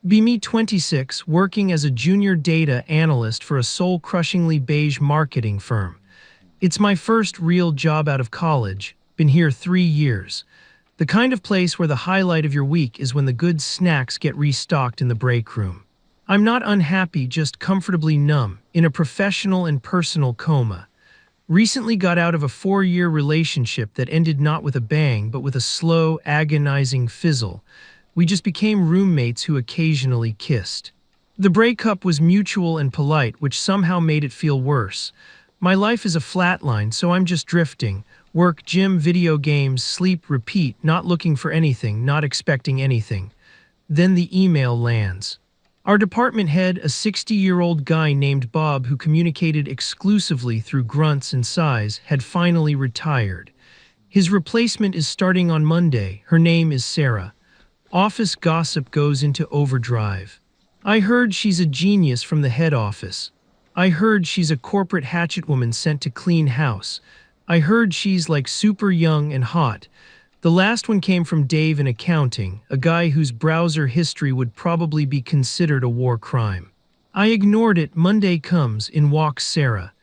Be me 26, working as a junior data analyst for a soul-crushingly beige marketing firm. It's my first real job out of college, been here 3 years. The kind of place where the highlight of your week is when the good snacks get restocked in the break room. I'm not unhappy, just comfortably numb, in a professional and personal coma. Recently got out of a 4-year relationship that ended not with a bang, but with a slow, agonizing fizzle. We just became roommates who occasionally kissed. The breakup was mutual and polite, which somehow made it feel worse. My life is a flatline, so I'm just drifting. Work, gym, video games, sleep, repeat, not looking for anything, not expecting anything. Then the email lands. Our department head, a 60-year-old guy named Bob who communicated exclusively through grunts and sighs, had finally retired. His replacement is starting on Monday. Her name is Sarah. Office gossip goes into overdrive. I heard she's a genius from the head office. I heard she's a corporate hatchet woman sent to clean house. I heard she's like super young and hot. The last one came from Dave in accounting, a guy whose browser history would probably be considered a war crime. I ignored it. Monday comes, in walks Sarah.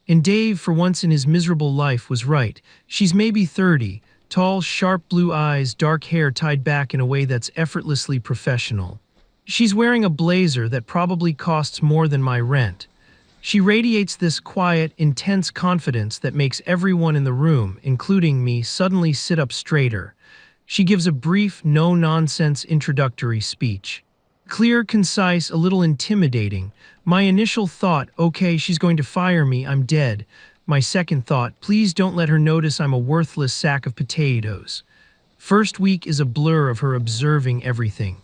And Dave, for once in his miserable life, was right. She's maybe 30, tall, sharp blue eyes, dark hair tied back in a way that's effortlessly professional. She's wearing a blazer that probably costs more than my rent. She radiates this quiet, intense confidence that makes everyone in the room, including me, suddenly sit up straighter. She gives a brief, no-nonsense introductory speech. Clear, concise, a little intimidating. My initial thought, okay, she's going to fire me, I'm dead. My second thought, please don't let her notice I'm a worthless sack of potatoes. First week is a blur of her observing everything.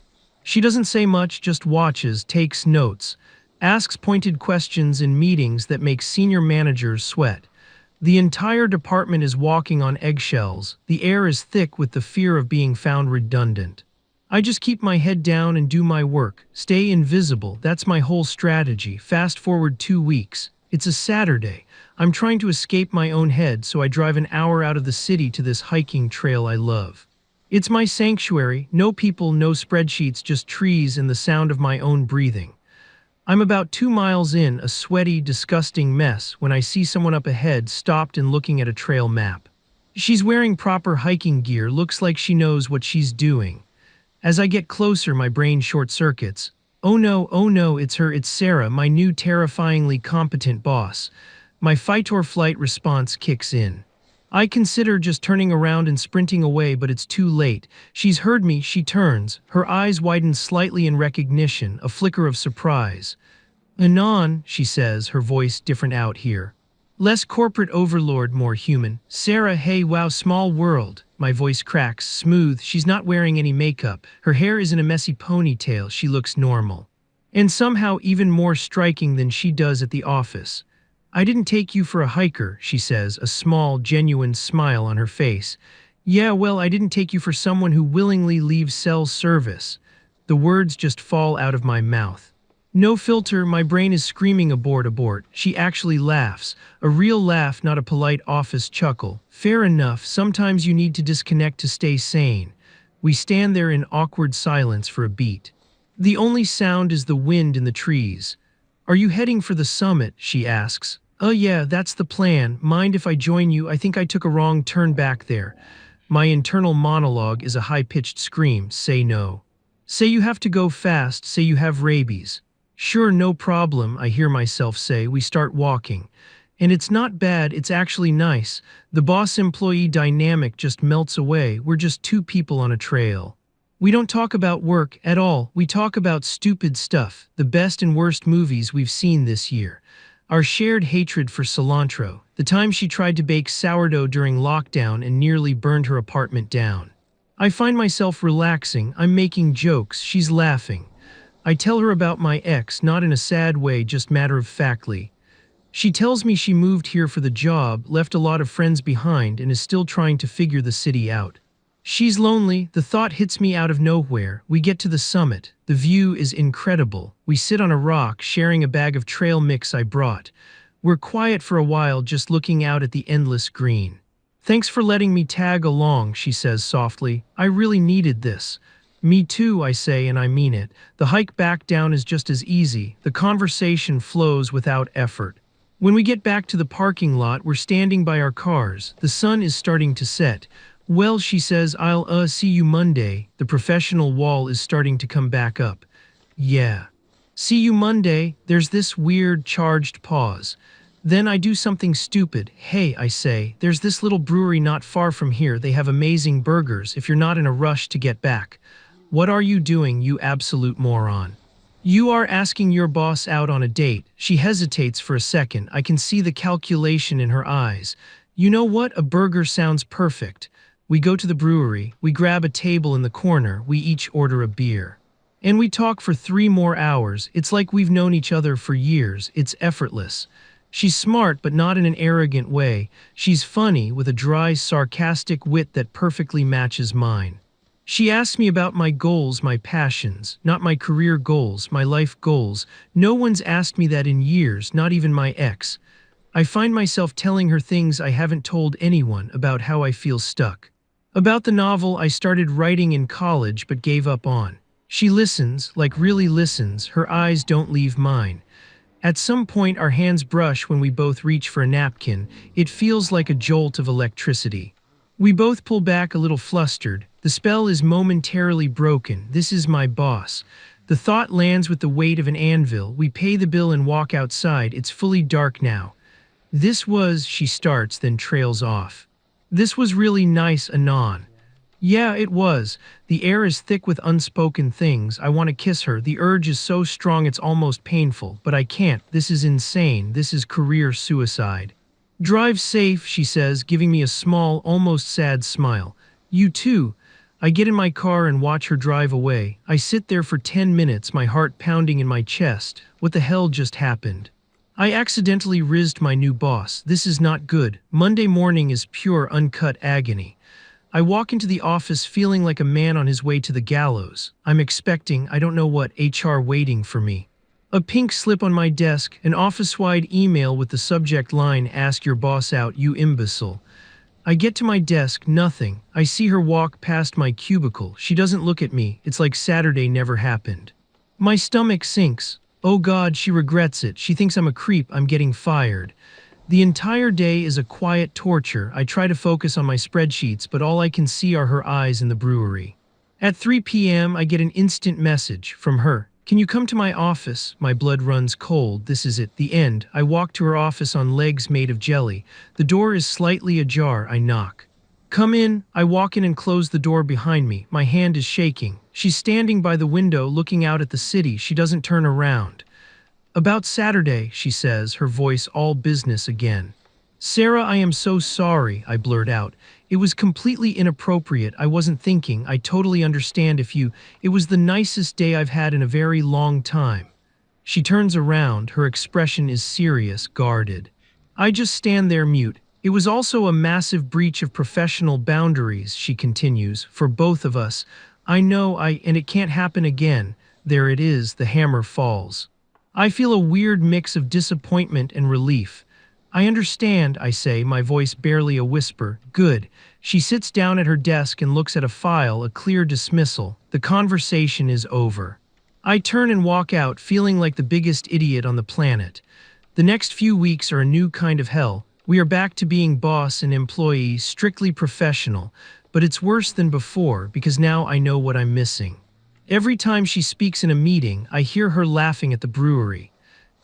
She doesn't say much, just watches, takes notes. Asks pointed questions in meetings that make senior managers sweat. The entire department is walking on eggshells. The air is thick with the fear of being found redundant. I just keep my head down and do my work. Stay invisible. That's my whole strategy. Fast forward 2 weeks. It's a Saturday. I'm trying to escape my own head, so I drive an hour out of the city to this hiking trail I love. It's my sanctuary. No people, no spreadsheets, just trees and the sound of my own breathing. I'm about 2 miles in, a sweaty, disgusting mess, when I see someone up ahead, stopped and looking at a trail map. She's wearing proper hiking gear, looks like she knows what she's doing. As I get closer, my brain short-circuits. Oh no, it's her, it's Sarah, my new terrifyingly competent boss. My fight-or-flight response kicks in. I consider just turning around and sprinting away, but it's too late. She's heard me, she turns. Her eyes widen slightly in recognition, a flicker of surprise. "Anon," she says, her voice different out here. Less corporate overlord, more human. "Sarah, hey, wow, small world." My voice cracks, smooth. She's not wearing any makeup. Her hair is in a messy ponytail. She looks normal. And somehow even more striking than she does at the office. "I didn't take you for a hiker," she says, a small, genuine smile on her face. "Yeah, well, I didn't take you for someone who willingly leaves cell service." The words just fall out of my mouth. No filter, my brain is screaming abort. She actually laughs. A real laugh, not a polite office chuckle. Fair enough, sometimes you need to disconnect to stay sane. We stand there in awkward silence for a beat. The only sound is the wind in the trees. "Are you heading for the summit?" she asks. Yeah, that's the plan. Mind if I join you? I think I took a wrong turn back there." My internal monologue is a high-pitched scream. Say no. Say you have to go fast. Say you have rabies. "Sure, no problem," I hear myself say. We start walking. And it's not bad, it's actually nice. The boss-employee dynamic just melts away. We're just 2 people on a trail. We don't talk about work at all. We talk about stupid stuff, the best and worst movies we've seen this year. Our shared hatred for cilantro, the time she tried to bake sourdough during lockdown and nearly burned her apartment down. I find myself relaxing. I'm making jokes. She's laughing. I tell her about my ex, not in a sad way, just matter-of-factly. She tells me she moved here for the job, left a lot of friends behind, and is still trying to figure the city out. She's lonely. The thought hits me out of nowhere. We get to the summit. The view is incredible. We sit on a rock, sharing a bag of trail mix I brought. We're quiet for a while, just looking out at the endless green. "Thanks for letting me tag along," she says softly. "I really needed this." Me too, I say, and I mean it. The hike back down is just as easy. The conversation flows without effort. When we get back to the parking lot, we're standing by our cars. The sun is starting to set. Well, she says, I'll see you Monday. The professional wall is starting to come back up. Yeah. See you Monday. There's this weird, charged pause. Then I do something stupid. Hey, I say, there's this little brewery not far from here. They have amazing burgers if you're not in a rush to get back. What are you doing, you absolute moron? You are asking your boss out on a date. She hesitates for a second. I can see the calculation in her eyes. You know what? A burger sounds perfect. We go to the brewery. We grab a table in the corner. We each order a beer. And we talk for 3 more hours. It's like we've known each other for years. It's effortless. She's smart, but not in an arrogant way. She's funny, with a dry, sarcastic wit that perfectly matches mine. She asks me about my goals, my passions, not my career goals, my life goals. No one's asked me that in years, not even my ex. I find myself telling her things I haven't told anyone about how I feel stuck. About the novel I started writing in college but gave up on. She listens, like really listens, her eyes don't leave mine. At some point our hands brush when we both reach for a napkin. It feels like a jolt of electricity. We both pull back a little flustered. The spell is momentarily broken. This is my boss. The thought lands with the weight of an anvil. We pay the bill and walk outside. It's fully dark now. This was, she starts, then trails off. This was really nice, Anon. Yeah, it was. The air is thick with unspoken things. I want to kiss her. The urge is so strong it's almost painful, but I can't. This is insane. This is career suicide. Drive safe, she says, giving me a small, almost sad smile. You too. I get in my car and watch her drive away. I sit there for 10 minutes, my heart pounding in my chest. What the hell just happened? I accidentally rizzed my new boss. This is not good. Monday morning is pure, uncut agony. I walk into the office feeling like a man on his way to the gallows. I'm expecting, I don't know what, HR waiting for me. A pink slip on my desk, an office-wide email with the subject line, "Ask your boss out, you imbecile." I get to my desk, nothing. I see her walk past my cubicle. She doesn't look at me. It's like Saturday never happened. My stomach sinks. Oh God, she regrets it. She thinks I'm a creep. I'm getting fired. The entire day is a quiet torture. I try to focus on my spreadsheets, but all I can see are her eyes in the brewery. At 3 p.m., I get an instant message from her. Can you come to my office? My blood runs cold. This is it, the end. I walk to her office on legs made of jelly. The door is slightly ajar. I knock. Come in. I walk in and close the door behind me. My hand is shaking. She's standing by the window looking out at the city. She doesn't turn around. About Saturday, she says, her voice all business again. Sarah, I am so sorry, I blurt out. It was completely inappropriate. I wasn't thinking. I totally understand if you... It was the nicest day I've had in a very long time. She turns around. Her expression is serious, guarded. I just stand there mute. It was also a massive breach of professional boundaries, she continues, for both of us. I know, and it can't happen again. There it is, the hammer falls. I feel a weird mix of disappointment and relief. I understand, I say, my voice barely a whisper. Good. She sits down at her desk and looks at a file, a clear dismissal. The conversation is over. I turn and walk out, feeling like the biggest idiot on the planet. The next few weeks are a new kind of hell. We are back to being boss and employee, strictly professional. But it's worse than before, because now I know what I'm missing. Every time she speaks in a meeting, I hear her laughing at the brewery.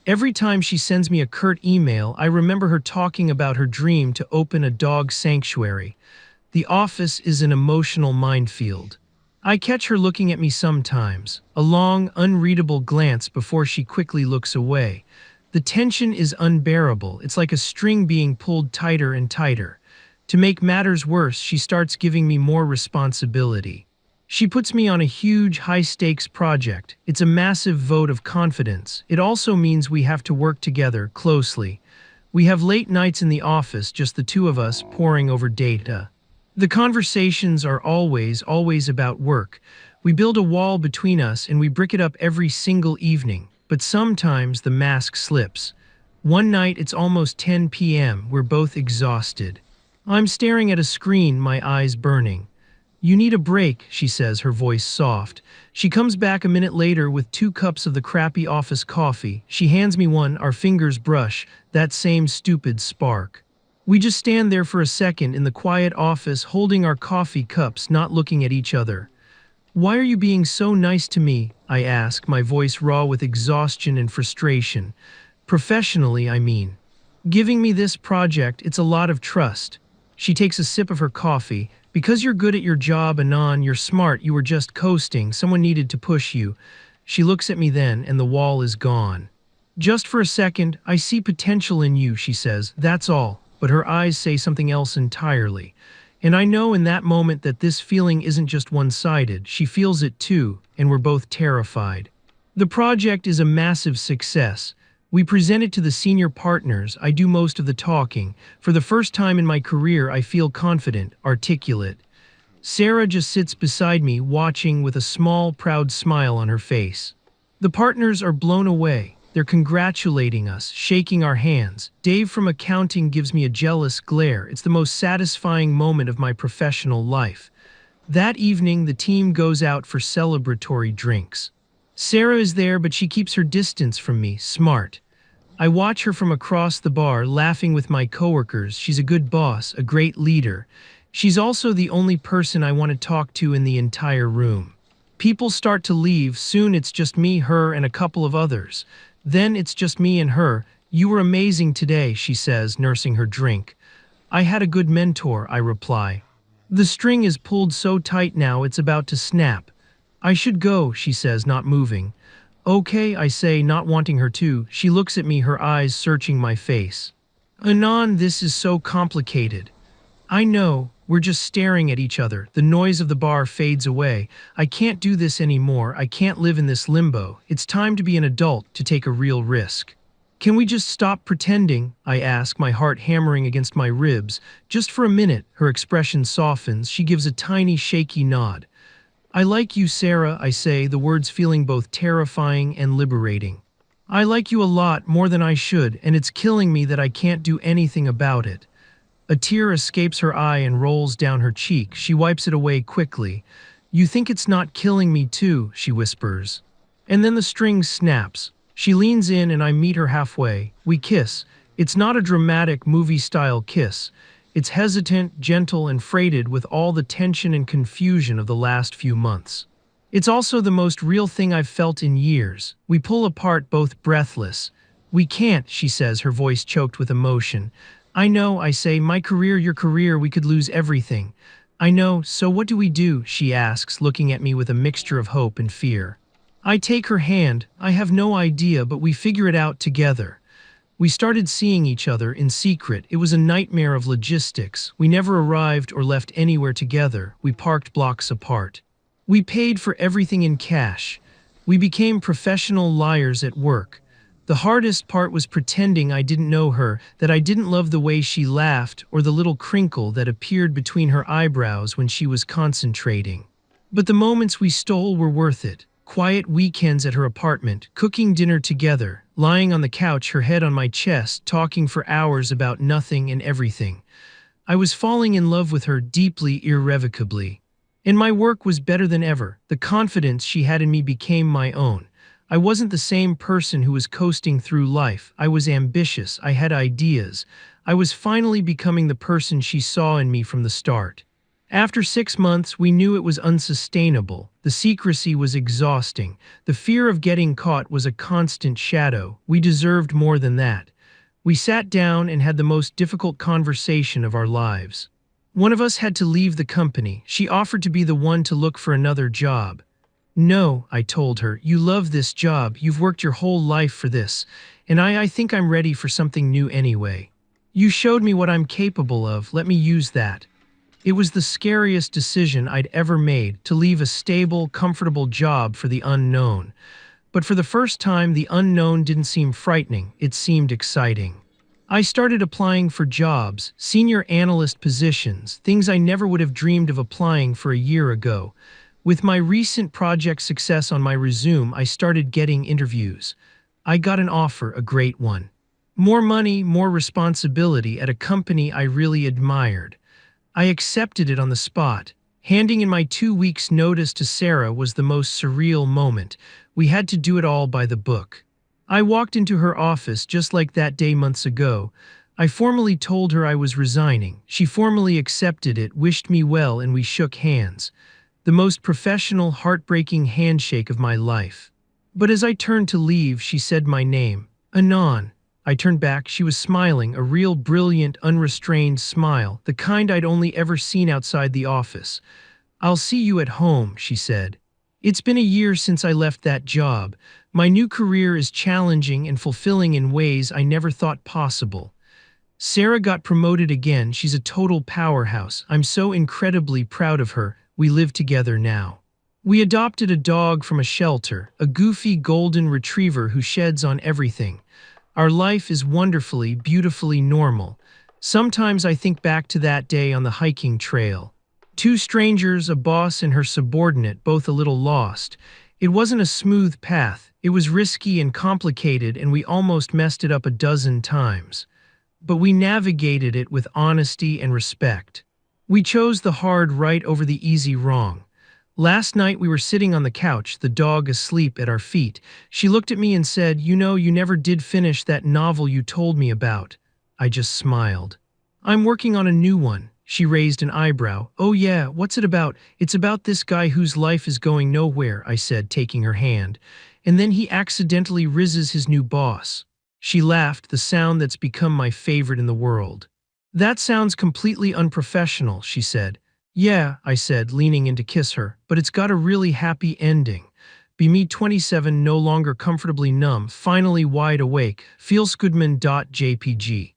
Every time she sends me a curt email, I remember her talking about her dream to open a dog sanctuary. The office is an emotional minefield. I catch her looking at me sometimes, a long, unreadable glance before she quickly looks away. The tension is unbearable. It's like a string being pulled tighter and tighter. To make matters worse, she starts giving me more responsibility. She puts me on a huge, high-stakes project. It's a massive vote of confidence. It also means we have to work together closely. We have late nights in the office, just the two of us, poring over data. The conversations are always about work. We build a wall between us and we brick it up every single evening. But sometimes the mask slips. One night, it's almost 10 p.m. We're both exhausted. I'm staring at a screen, my eyes burning. You need a break, she says, her voice soft. She comes back a minute later with 2 cups of the crappy office coffee. She hands me one, our fingers brush, that same stupid spark. We just stand there for a second in the quiet office holding our coffee cups, not looking at each other. Why are you being so nice to me? I ask, my voice raw with exhaustion and frustration. Professionally, I mean. Giving me this project, it's a lot of trust. She takes a sip of her coffee. Because you're good at your job, Anon, you're smart, you were just coasting, someone needed to push you. She looks at me then, and the wall is gone. Just for a second, I see potential in you, she says, that's all, but her eyes say something else entirely. And I know in that moment that this feeling isn't just one-sided, she feels it too, and we're both terrified. The project is a massive success. We present it to the senior partners, I do most of the talking. For the first time in my career, I feel confident, articulate. Sarah just sits beside me, watching with a small, proud smile on her face. The partners are blown away. They're congratulating us, shaking our hands. Dave from accounting gives me a jealous glare. It's the most satisfying moment of my professional life. That evening, the team goes out for celebratory drinks. Sarah is there, but she keeps her distance from me, smart. I watch her from across the bar, laughing with my coworkers. She's a good boss, a great leader. She's also the only person I want to talk to in the entire room. People start to leave. Soon it's just me, her, and a couple of others. Then it's just me and her. You were amazing today, she says, nursing her drink. I had a good mentor, I reply. The string is pulled so tight now it's about to snap. I should go, she says, not moving. Okay, I say, not wanting her to. She looks at me, her eyes searching my face. Anon, this is so complicated. I know, we're just staring at each other. The noise of the bar fades away. I can't do this anymore. I can't live in this limbo. It's time to be an adult, to take a real risk. Can we just stop pretending? I ask, my heart hammering against my ribs. Just for a minute, her expression softens. She gives a tiny, shaky nod. I like you, Sarah, I say, the words feeling both terrifying and liberating. I like you a lot, more than I should, and it's killing me that I can't do anything about it. A tear escapes her eye and rolls down her cheek. She wipes it away quickly. You think it's not killing me too, she whispers. And then the string snaps. She leans in and I meet her halfway. We kiss. It's not a dramatic movie-style kiss. It's hesitant, gentle, and freighted with all the tension and confusion of the last few months. It's also the most real thing I've felt in years. We pull apart, both breathless. We can't, she says, her voice choked with emotion. I know, I say, my career, your career, we could lose everything. I know, so what do we do? She asks, looking at me with a mixture of hope and fear. I take her hand. I have no idea, but we figure it out together. We started seeing each other in secret. It was a nightmare of logistics. We never arrived or left anywhere together. We parked blocks apart. We paid for everything in cash. We became professional liars at work. The hardest part was pretending I didn't know her, that I didn't love the way she laughed or the little crinkle that appeared between her eyebrows when she was concentrating. But the moments we stole were worth it. Quiet weekends at her apartment, cooking dinner together, lying on the couch, her head on my chest, talking for hours about nothing and everything. I was falling in love with her deeply, irrevocably. And my work was better than ever. The confidence she had in me became my own. I wasn't the same person who was coasting through life. I was ambitious. I had ideas. I was finally becoming the person she saw in me from the start. After 6 months, we knew it was unsustainable. The secrecy was exhausting. The fear of getting caught was a constant shadow. We deserved more than that. We sat down and had the most difficult conversation of our lives. One of us had to leave the company. She offered to be the one to look for another job. No, I told her, you love this job. You've worked your whole life for this. And I think I'm ready for something new anyway. You showed me what I'm capable of. Let me use that. It was the scariest decision I'd ever made, to leave a stable, comfortable job for the unknown. But for the first time, the unknown didn't seem frightening. It seemed exciting. I started applying for jobs, senior analyst positions, things I never would have dreamed of applying for a year ago. With my recent project success on my resume, I started getting interviews. I got an offer, a great one. More money, more responsibility at a company I really admired. I accepted it on the spot. Handing in my 2 weeks' notice to Sarah was the most surreal moment. We had to do it all by the book. I walked into her office just like that day months ago. I formally told her I was resigning. She formally accepted it, wished me well, and we shook hands. The most professional, heartbreaking handshake of my life. But as I turned to leave, she said my name, Anon. I turned back. She was smiling, a real brilliant, unrestrained smile, the kind I'd only ever seen outside the office. "I'll see you at home," she said. "It's been a year since I left that job. My new career is challenging and fulfilling in ways I never thought possible." Sarah got promoted again. She's a total powerhouse. I'm so incredibly proud of her. We live together now. We adopted a dog from a shelter, a goofy golden retriever who sheds on everything. Our life is wonderfully, beautifully normal. Sometimes I think back to that day on the hiking trail. Two strangers, a boss and her subordinate, both a little lost. It wasn't a smooth path. It was risky and complicated, and we almost messed it up a dozen times. But we navigated it with honesty and respect. We chose the hard right over the easy wrong. Last night we were sitting on the couch, the dog asleep at our feet. She looked at me and said, "You know, you never did finish that novel you told me about." I just smiled. "I'm working on a new one." She raised an eyebrow. "Oh yeah, what's it about?" "It's about this guy whose life is going nowhere," I said, taking her hand. "And then he accidentally rizzes his new boss." She laughed, the sound that's become my favorite in the world. "That sounds completely unprofessional," she said. "Yeah," I said, leaning in to kiss her, "but it's got a really happy ending. Be me 27, no longer comfortably numb, finally wide awake. Feelsgoodman.jpg.